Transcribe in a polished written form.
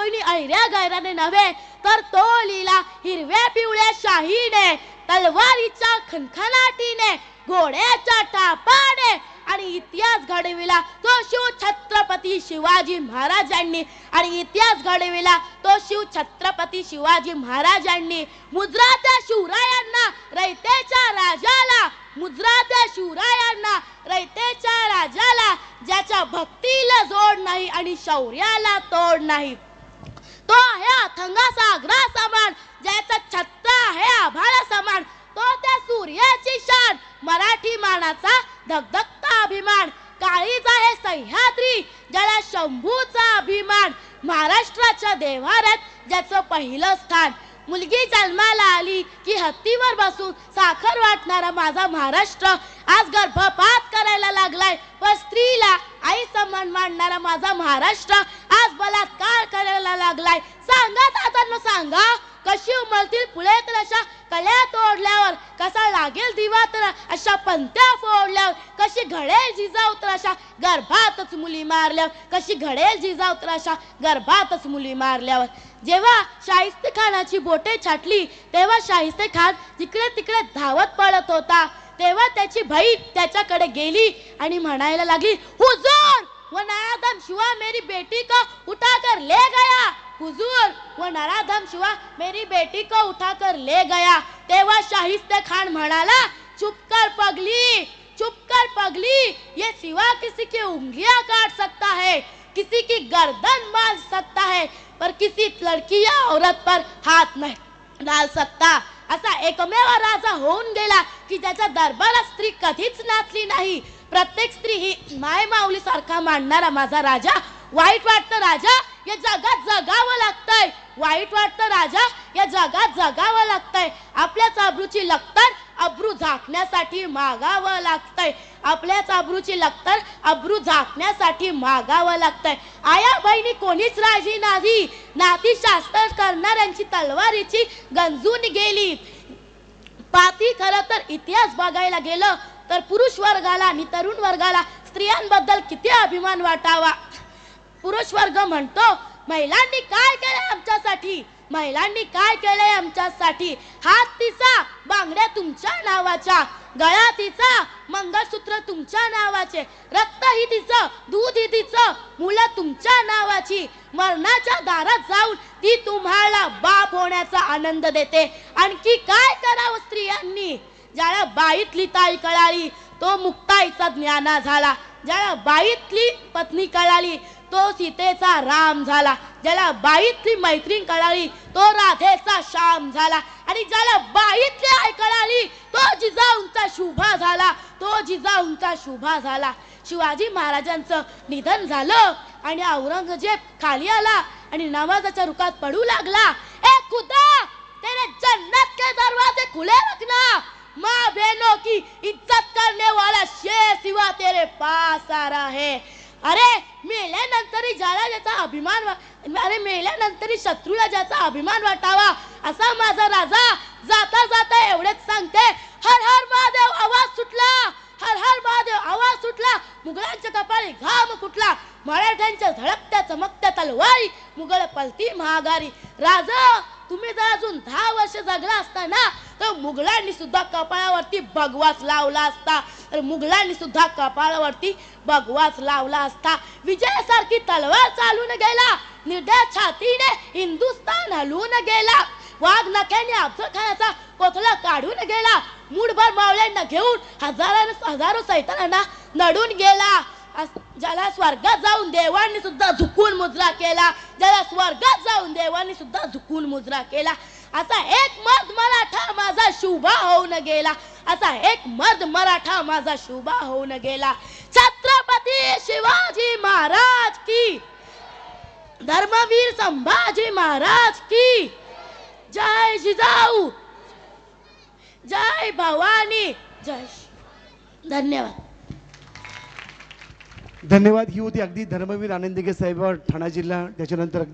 कोणी ऐऱ्या गैराने नव्हे तर तो लिहिला हिरव्या पिवळ्या शाहीने, तलवारीच्या खणखणाटीने, घोड्याच्या टापाने आणि इतिहास घडविला तो शिव छत्रपती शिवाजी महाराजांनी आणि इतिहास घडविला तो शिव छत्रपती शिवाजी महाराजांनी। मुजरा त्या शिवरायांना रयतेच्या राजाला, मुजरा त्या शिवरायांना रयतेच्या राजाला, ज्याच्या भक्तीला जोड नाही आणि शौर्याला तोड नाही। तो आहे अथंगा सागरा समान, ज्याचा छत्र आहे आभाळा समान, तो त्या सूर्याची शान, मराठी मानाचा धगधगता अभिमान। काळीज आहे सह्याद्री, ज्याला शंभूचा अभिमान, महाराष्ट्राच्या देव्हाऱ्यात ज्याचं पहिलं स्थान। मुलगी जन्माला आली की हत्तीवर बसून साखर वाटणारा माझा महाराष्ट्र आज गर्भपात करायला लागलाय, व स्त्रीला आई समान मानणारा माझा महाराष्ट्र आज बलात्कार करायला लागलाय। सांगा दादांनो सांगा, कशी उमलतील फुले तर अशा कल्या तोडल्यावर, कसा लागेल दिवा तर अशा पंत्या फोडल्यावर, कशी घडेल जिजाऊ तर अशा गर्भातच मुली मारल्यावर, कशी घडेल जिजाऊ तर अशा गर्भातच मुली मारल्यावर। जेव्हा शाहिस्ते खानाची बोटे छाटली तेव्हा शाहिस्ते खान जिकडे तिकडे धावत पळत होता, तेव्हा त्याची बहीण त्याच्याकडे गेली आणि म्हणायला लागली, हुजूर वो नराधम शिवा मेरी बेटी को उठाकर ले गया, हुजूर वो नराधम शिवा मेरी बेटी को उठाकर ले गया। तेव्हा शाहिस्ते खान म्हणाला, चुप कर पगली, चुप कर पगली, ये सिवा किसी की उंगलियां काट सकता है, किसी की गर्दन बांध सकता है, पर किसी लड़की या औरत पर हाथ नहीं डाल सकता। असा एकमेव राजा होऊन गेला की ज्याच्या दरबारात स्त्री कधीच नाचली नाही। प्रत्येक स्त्री ही माय माऊली सारखा मानणारा माझा राजा। वाईट वाटतं राजा, या जगात जगावं लागतंय, वाईट वाटतं राजा, या जगात जगावं लागतंय। आपल्याच अब्रूची लक्तर अब्रू झाकण्यासाठी मागावं लागतंय, आपल्याच अब्रूची लक्तर अब्रू झाकण्यासाठी मागावं लागतंय। आया बहिणी कोणीच राजी नाही, नाती शास्त्र करणाऱ्यांची तलवारीची गंजून गेली। पाती खरं तर इतिहास बघायला गेलं तर पुरुष वर्गाला आणि तरुण वर्गाला स्त्रियांबद्दल किती अभिमान वाटावा। पुरुष वर्ग म्हणतो, महिलांनी काय केलंय आमच्यासाठी, महिलांनी काय केलंय आमच्यासाठी। हात तिचा बांगड्या तुमच्या नावाच्या, गळा तिचा मंगळसूत्र तुमच्या नावाचे, रक्त ही तिचं, दूध ही तिचं, मुलं तुमच्या नावाची। मरणाच्या दारात जाऊन ती तुम्हाला बाप होण्याचा आनंद देते। आणखी काय करावं स्त्रियांनी। ज्याला बाईतली ताई कळाली तो मुक्ताईचा ज्ञाना झाला, ज्याला बाईतली पत्नी कळाली तो सीतेचा राम झाला, ज्याला बाईतली मैत्रीण कळाली तो राधेचा श्याम झाला, आणि ज्याला बाईतली आई कळाली तो जिजाऊंचा शुभा झाला, तो जिजाऊंचा शुभा झाला। शिवाजी महाराजांचं निधन झालं आणि औरंगजेब खाली आला आणि नमाजाच्या रुकात पडू लागला, ए खुदा तेरे जन्नत के दरवाजे खुले रखना, माँ बहनों की इज्जत करने वाला शेर सिवा तेरे पास आ रहा है। अरे मेल्यानंतरही ज्याला ज्याचा अभिमान, अरे मेल्यानंतरही शत्रूला ज्याचा अभिमान वाटावा असा माझा राजा जाता जाता एवढेच सांगते, हर हर महादेव आवाज सुटला, हर हर महादेव आवाज सुटला, मुघलांच्या कपाळी घाम फुटला, मराठ्यांच्या धडकत्या चमकत्या तलवारी, मुघल पलती महागारी। राजा तुम्ही जर अजून 10 वर्ष जगला असता ना तर मुघलांनी सुद्धा कपाळावरती भगवाच लावला असता, तर मुघलांनी सुद्धा कपाळावरती भगवाच लावला असता। विजयासारखी तलवार चालून गेला, निर्दय छातीने हिंदुस्थान हलवून गेला, वाघ नख्याने अफजल खानाचा कोथळा काढून गेला, मूठभर मावळ्यांना घेऊन हजारो सैतानांना नडून गेला। ज्याला स्वर्गात जाऊन देवांनी सुद्धा झुकून मुजरा केला, ज्याला स्वर्गात जाऊन देवांनी सुद्धा झुकून मुजरा केला। असा एक मर्द मराठा माझा शुभा होऊन गेला, असा एक मर्द मराठा माझा शुभा होऊन गेला। छत्रपती शिवाजी महाराज की, धर्मवीर संभाजी महाराज की जय, जिजाऊ जय, भवानी जय। धन्यवाद। धन्यवाद। ही होती अगदी धर्मवीर आनंद दिघे साहेब, ठाणा जिल्हा, त्याच्यानंतर अगदी